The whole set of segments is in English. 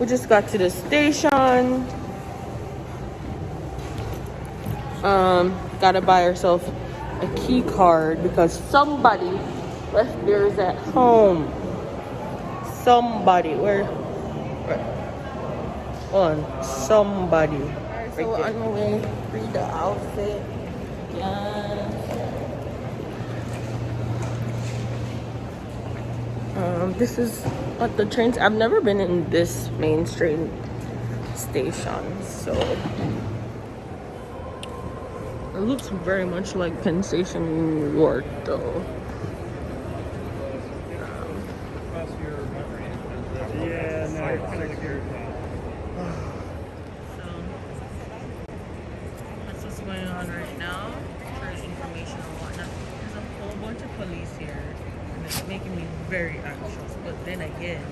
We just got to the station. Gotta buy ourselves a key card because somebody left theirs at home. Somebody, where? Somebody. Alright, so we're on the way. Read the outfit. Yeah. This is at the trains. I've never been in this main train station, so it looks very much like Penn Station in New York, though. Yeah, no. So that's what's going on right now for information and whatnot. There's a whole bunch of police here, and it's making me very anxious. But then again,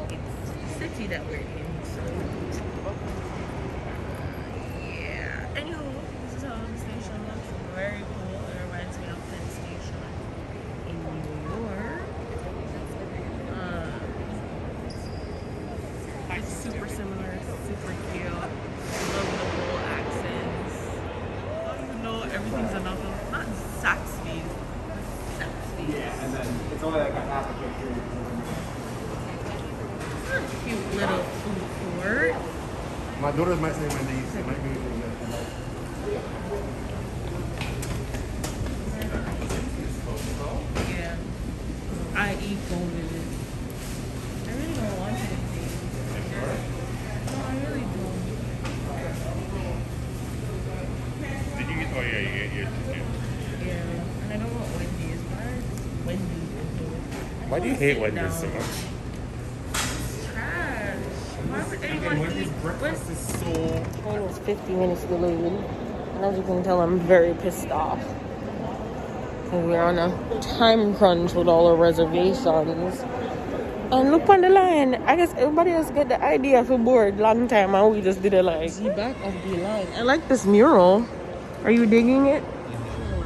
it's the city that we're in, so yeah. Anywho, this is how the station looks. Very cool. It reminds me of Penn Station in New York. It's super similar, super cute. Love the whole accents. I don't even know everything's enough of not Saxby's. Saxby's. Yeah, and then it's only like a half a picture. Cute little food court. My daughters might say Wendy's. It might be Yeah. I eat golden. I really don't want anything. No, I really don't. Did you get? Oh yeah, you get yours. Yeah. And I don't want Wendy's. Why is Wendy's into it? Why do you hate Wendy's so much? Trash. Why would anyone Wendy's eat breakfast is so. Train is 50 minutes delayed, and as you can tell, I'm very pissed off. And we're on a time crunch with all our reservations. And look on the line. I guess everybody else get the idea for board long time, and we just did it like the back of the line. I like this mural. Are you digging it?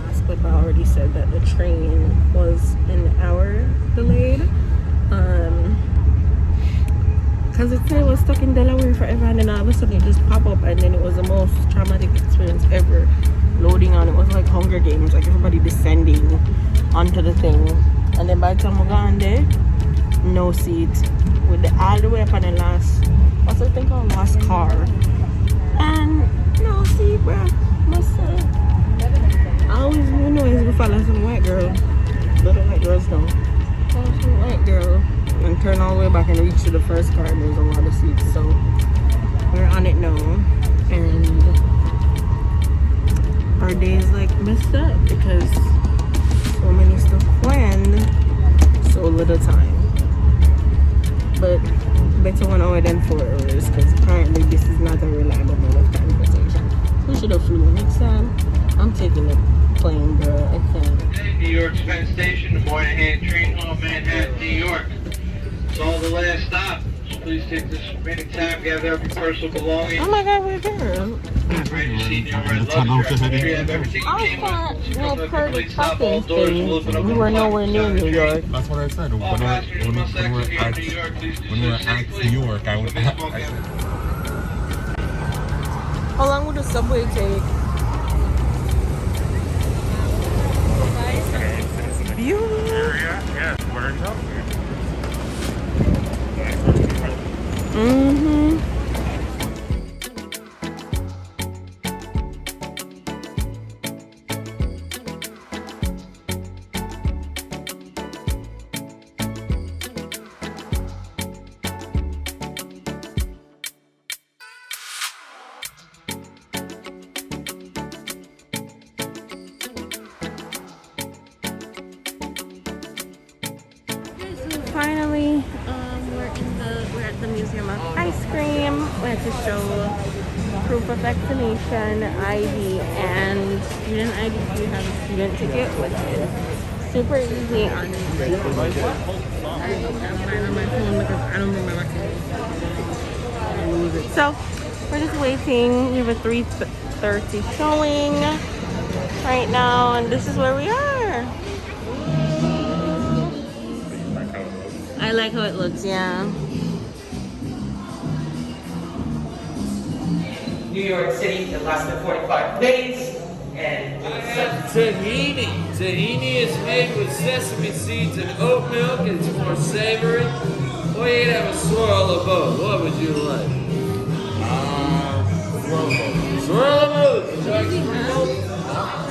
Last but I already said that the train was an hour delayed. Because it said it was stuck in Delaware forever, and then all of a sudden it just popped up, and then it was the most traumatic experience ever loading on. It was like Hunger Games, like everybody descending onto the thing. And then by the time we got on there, no seat, with the all the way up on the last, what's the thing called, last car, and no seat, bro. Must say, I always knew noise before like some white girl, little white girls don't. Some white girl, and turn all the way back and reach to the first car, and there's a lot of seats, so we're on it now, and our day is like messed up because so many stuff planned, so little time. But better 1 hour than 4 hours, because apparently this is not a reliable mode of transportation. We should have flew next time. I'm taking the plane, bro. I can't. New York's Penn Station, the Moynihan train home, Manhattan, New York. It's all the last stop. So please take this remaining time, gather up your personal belongings. Oh my god, we're there. Ready to see your red luggage. Make sure you have everything you I came thought with. no Complete perfect stop, all fucking doors will open thing. up We on were the nowhere left near side of New the York. train. That's what I said. All passengers must exit here in New When York. Please do we were so at safely. New York, I would. How long would the subway take? Beautiful. Yeah, burned up. Mm-hmm. Finally, we're at the Museum of Ice Cream. We had to show proof of vaccination, ID, and student ID. We have a student ticket, which is super easy on I can't find on my phone because I don't bring my vaccination. So we're just waiting. We have a 3:30 showing right now, and this is where we are. I like how it looks, yeah. New York City. It lasted 45 days. And Tahini. Tahini is made with sesame seeds and oat milk. It's more savory. Or you can have a swirl of both. What would you like? Swirl of both. Would you like swirl of both?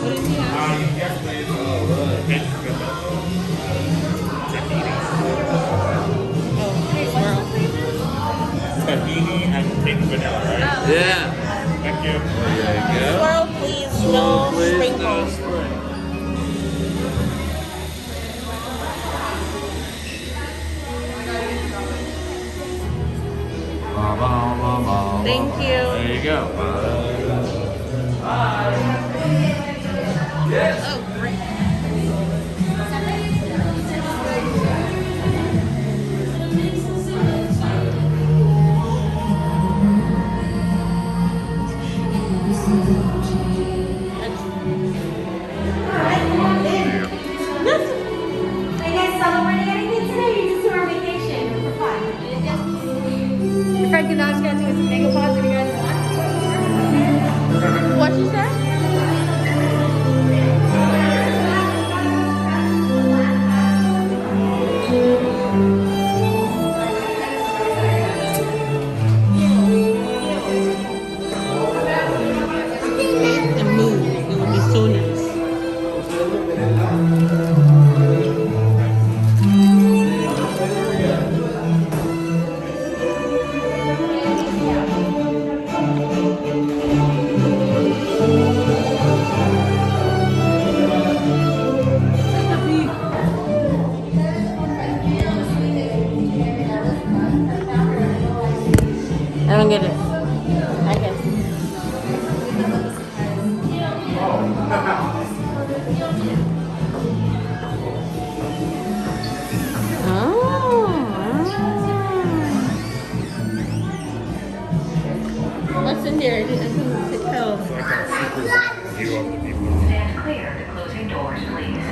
What does he have? Yes, please. All right. Tahini and pink vanilla, right? Yeah. Thank you. There you go. Swirl, please. Swirl, No please. No sprinkles. sprinkles. Thank you. There you go. Oh, great. Are you guys celebrating anything today? Or you just here on vacation for fun? Frank and Dodge guys doing some mega pods. If you guys want. What you say? And move. It would be so nice. I don't get it. I guess. What's in there? I didn't tell. Like a super view of the people. Stand clear to closing doors, please.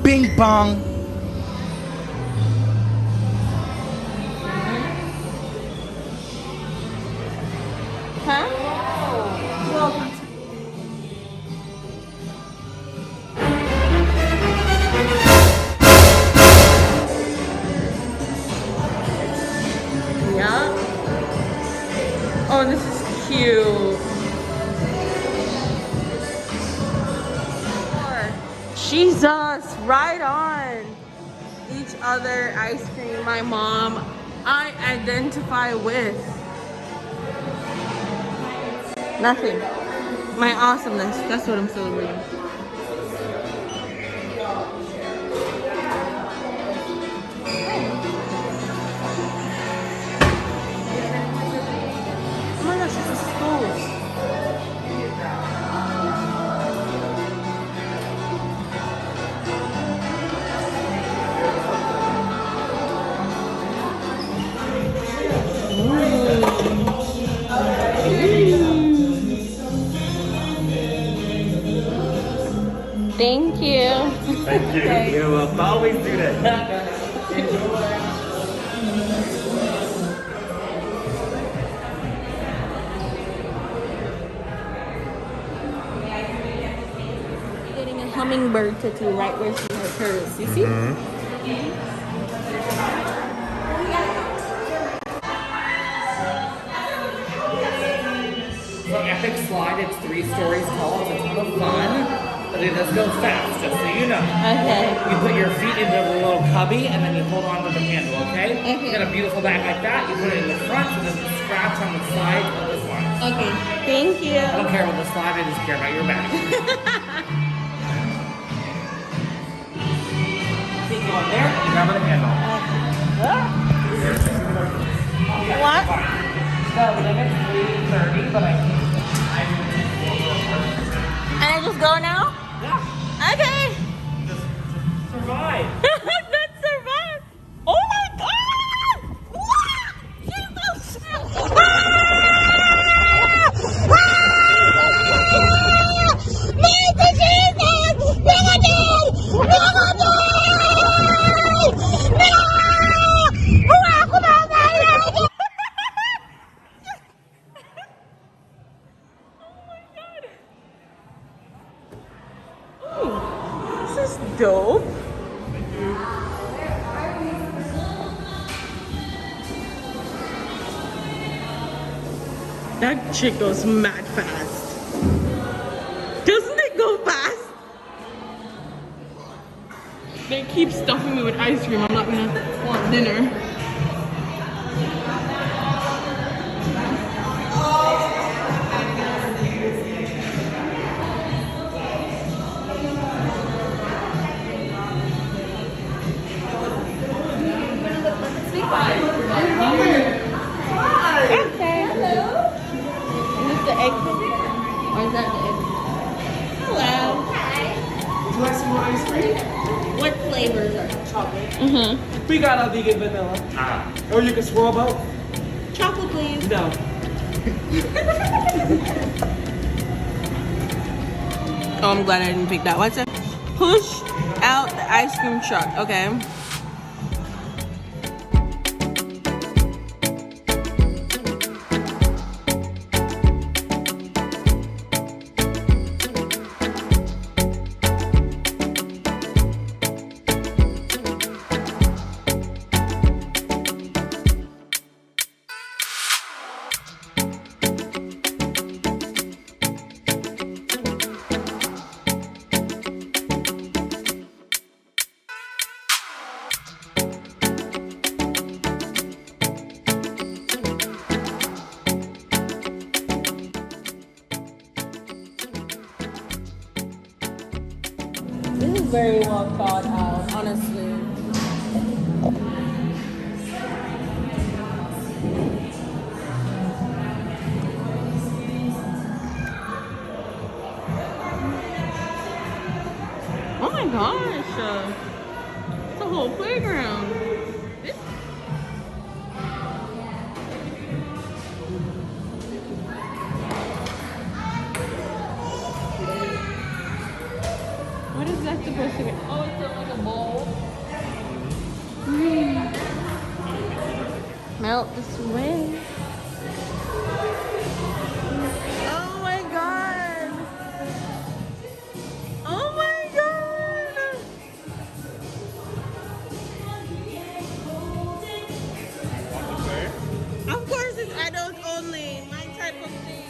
Bing bong. Huh? Yeah. Oh, this is cute. Jesus, right on. Each other ice cream, my mom, I identify with. Nothing. My awesomeness. That's what I'm celebrating. Oh my gosh, this is cool. Thank you. Thank you. you will always do that. Getting a hummingbird tattoo right where she has hers. You see? So epic slide, it's 3 stories tall, it's a ton of fun, but it does go fast, just so you know. Okay. You put your feet into the little cubby and then you hold on to the handle, okay? You got a beautiful bag like that, you put it in the front and then scratch on the side of the slide. Okay. Thank you. I don't care about the slide, I just care about your bag. Feet go on there, you grab the handle. What? So limit's 3:30, but I And I just go now? yeah, Okay. just survive. Let's survive. Oh my god! Wow! Jesus! dope. That chick goes mad fast. Doesn't it go fast? They keep stuffing me with ice cream. I'm not gonna want dinner. Okay. Is this the egg? Or is that the egg? Hello. Do you like some more ice cream? What flavors are chocolate? We got a vegan vanilla. Or you can swirl both. Chocolate, please. No. Oh, I'm glad I didn't pick that. What's it? Push out the ice cream truck. Okay. This is very well thought out, honestly. Oh my gosh, it's a whole playground. What is that supposed to be? Oh, it's like a bowl. Melt this way. Oh my god! Oh my god! Of course, it's adult only. My type of thing.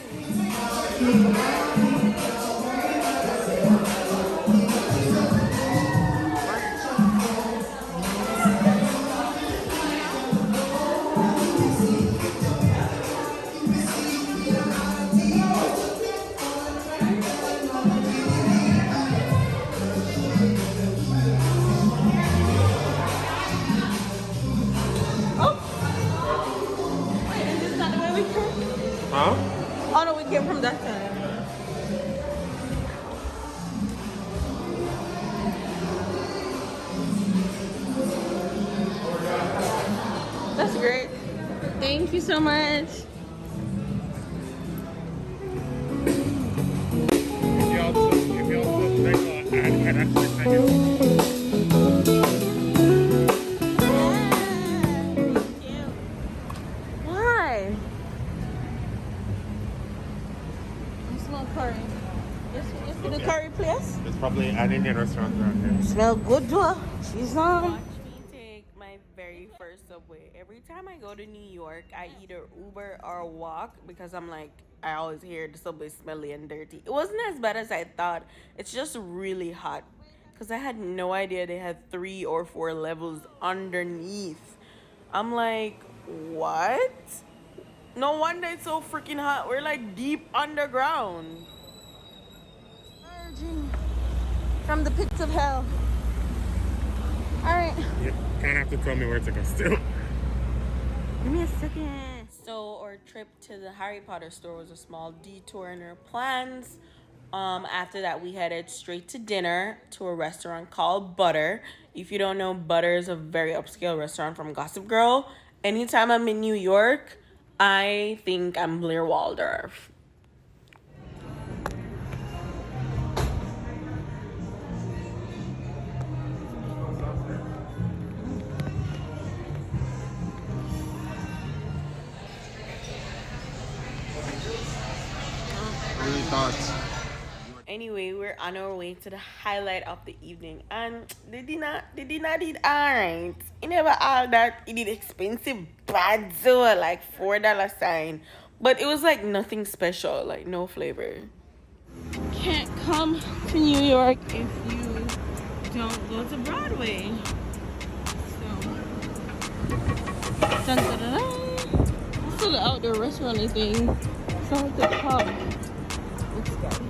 Huh? Oh no, we came from that side. That's great. Thank you so much. If you also like an actually menu. Thank you. Why? I smell curry. You see the curry place? There's probably an Indian restaurant around here. Smell good, Joa. She's on. Watch me take my very first subway. Every time I go to New York, I either Uber or walk because I'm like, I always hear the subway smelly and dirty. It wasn't as bad as I thought. It's just really hot because I had no idea they had 3 or 4 levels underneath. I'm like, what? No wonder it's so freaking hot. We're like deep underground. Emerging from the pits of hell. All right. You kind of have to tell me where to go still. Give me a second. So our trip to the Harry Potter store was a small detour in our plans. After that, we headed straight to dinner to a restaurant called Butter. If you don't know, Butter is a very upscale restaurant from Gossip Girl. Anytime I'm in New York, I think I'm Blair Waldorf. What are your thoughts? Anyway, we're on our way to the highlight of the evening, and they did not eat alright. It never all that. It did expensive bad so like $4 sign, but it was like nothing special, like no flavor. Can't come to New York if you don't go to Broadway. So, dun, dun, dun, dun. Still the outdoor restaurant thing. So the pub. Looks good.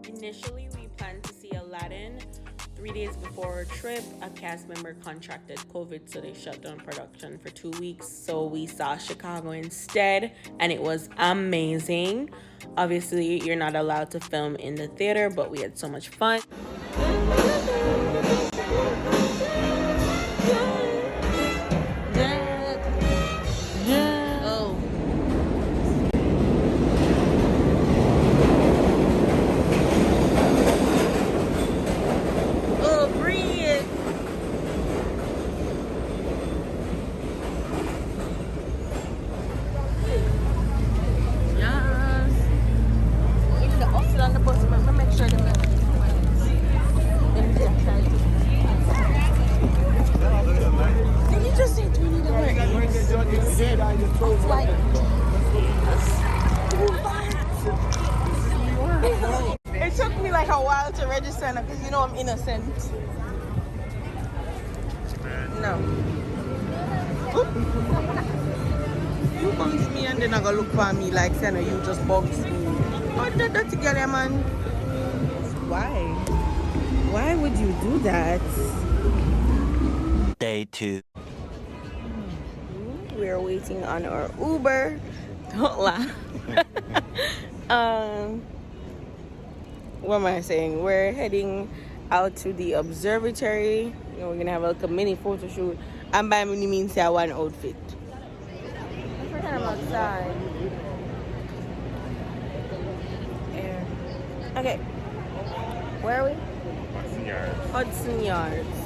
Initially, we planned to see Aladdin. 3 days before our trip, a cast member contracted COVID, so they shut down production for 2 weeks. So we saw Chicago instead, and it was amazing. Obviously, you're not allowed to film in the theater, but we had so much fun. It took me like a while to register because you know I'm innocent. No. You bounce me and then I go look for me like Senna, you just bounce me. Oh, that dirty girl, man. Why? Why would you do that? Day 2. We're waiting on our Uber. Don't laugh. What am I saying? We're heading out to the observatory. You know, we're gonna have like a mini photo shoot. And by mini means say one outfit. I forgot I'm outside. Okay. Where are we? Hudson Yards.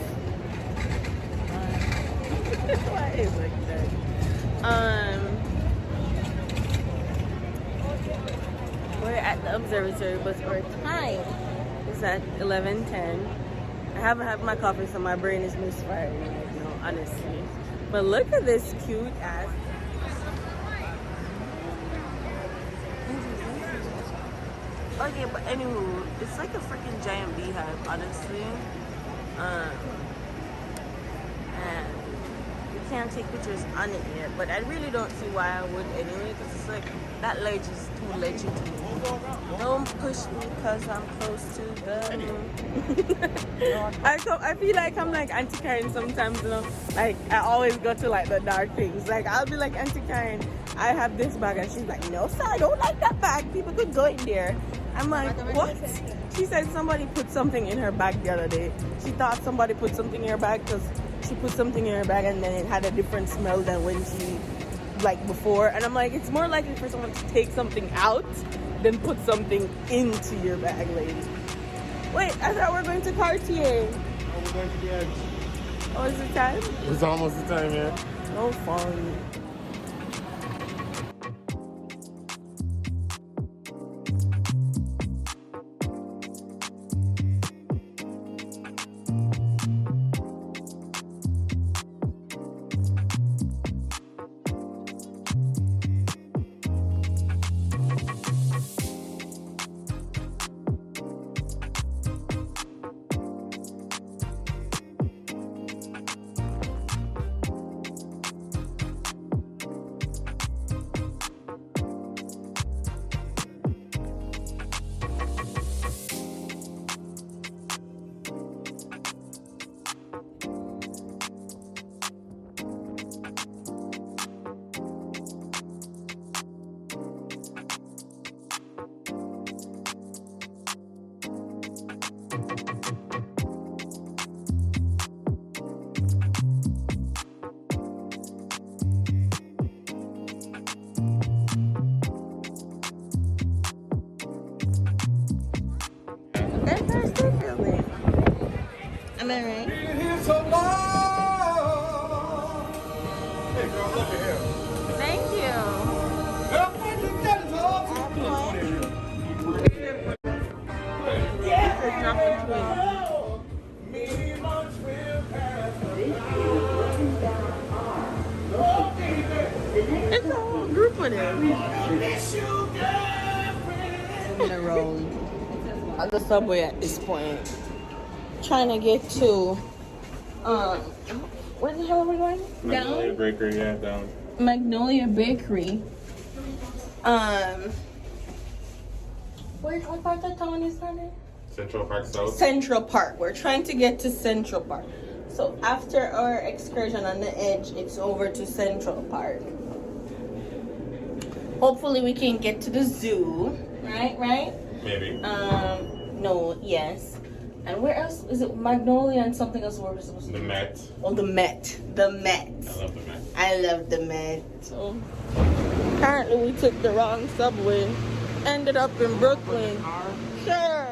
Why is it like that? We're at the observatory, but our time is at 11:10. I haven't had my coffee, so my brain is misfiring right now, honestly. But look at this cute ass. Okay, but anywho, it's like a freaking giant beehive, honestly. And you can't take pictures on it yet, but I really don't see why I would anyway, because it's like that ledge is too ledgy to me. Don't push me because I'm close to the I feel like I'm like Auntie Karen sometimes, you know, like I always go to like the dark things. Like I'll be like, Auntie Karen, I have this bag, and she's like, no sir, I don't like that bag, people could go in there. I'm like, what? She said somebody put something in her bag the other day. She thought somebody put something in her bag because she put something in her bag and then it had a different smell than when she, like before. And I'm like, it's more likely for someone to take something out than put something into your bag, lady. Wait, I thought we were going to Cartier. Oh, we're going to the edge. Oh, is it time? It's almost the time, yeah. No fun. Am I right? Been here so long. Hey girl, look at here. Zooming around at the subway at this point. Trying to get to where the hell are we going? Magnolia Down? Bakery, yeah, down. Magnolia Bakery. What part of town is that in? Central Park South. Central Park. We're trying to get to Central Park. So after our excursion on the edge, it's over to Central Park. Hopefully we can get to the zoo. Right? Maybe. No, yes. And where else? Is it Magnolia and something else where we're supposed to The go? Met. Oh, the Met. The Met. I love the Met. I love the Met. So apparently we took the wrong subway. Ended up in Brooklyn. Sure.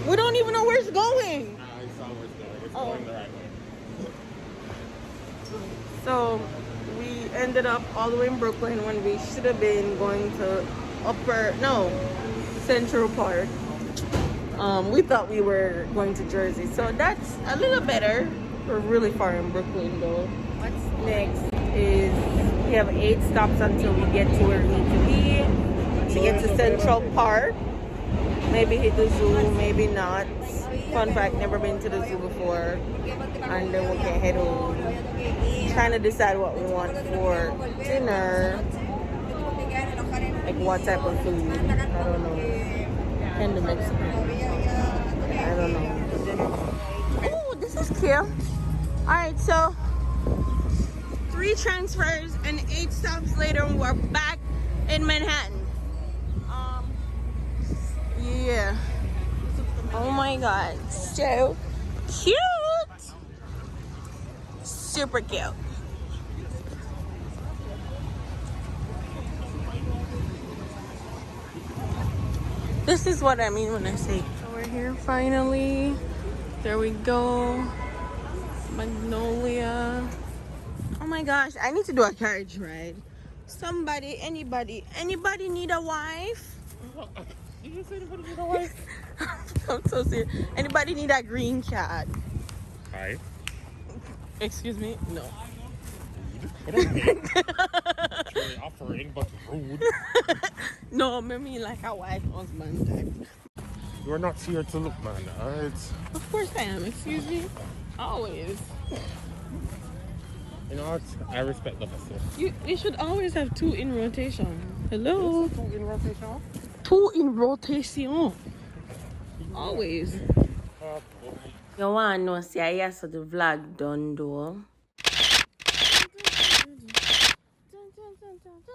We don't even know where it's going. I saw where it's going. It's Oh. going the right way. So we ended up all the way in Brooklyn when we should have been going to Central Park. We thought we were going to Jersey, so that's a little better. We're really far in Brooklyn though. What's next is we have 8 stops until we get to where we need to be to get to Central Park. Maybe hit the zoo, maybe not. Fun fact, never been to the zoo before. And then we can head home. Trying to decide what we want for dinner. Like what type of food. I don't know. And the Mexican. I don't know. Oh, this is cute. Alright, so 3 transfers and 8 stops later we're back in Manhattan. Yeah. Oh my god. So cute. Super cute. This is what I mean when I say. So we're here finally. There we go. Magnolia. Oh my gosh, I need to do a carriage ride. Somebody, anybody need a wife? Did you say anybody need a wife? I'm so serious. Anybody need a green card? Hi. Excuse me? No. Truly offering, but rude. No, I mean like a wife, husband type. You are not here to look, man. Alright. Of course I am, excuse me. Always. You know what? I respect the hustle. You should always have 2 in rotation. Hello? 2 in rotation? 2 in rotation. Always. You want to know, see, I saw the vlog done though.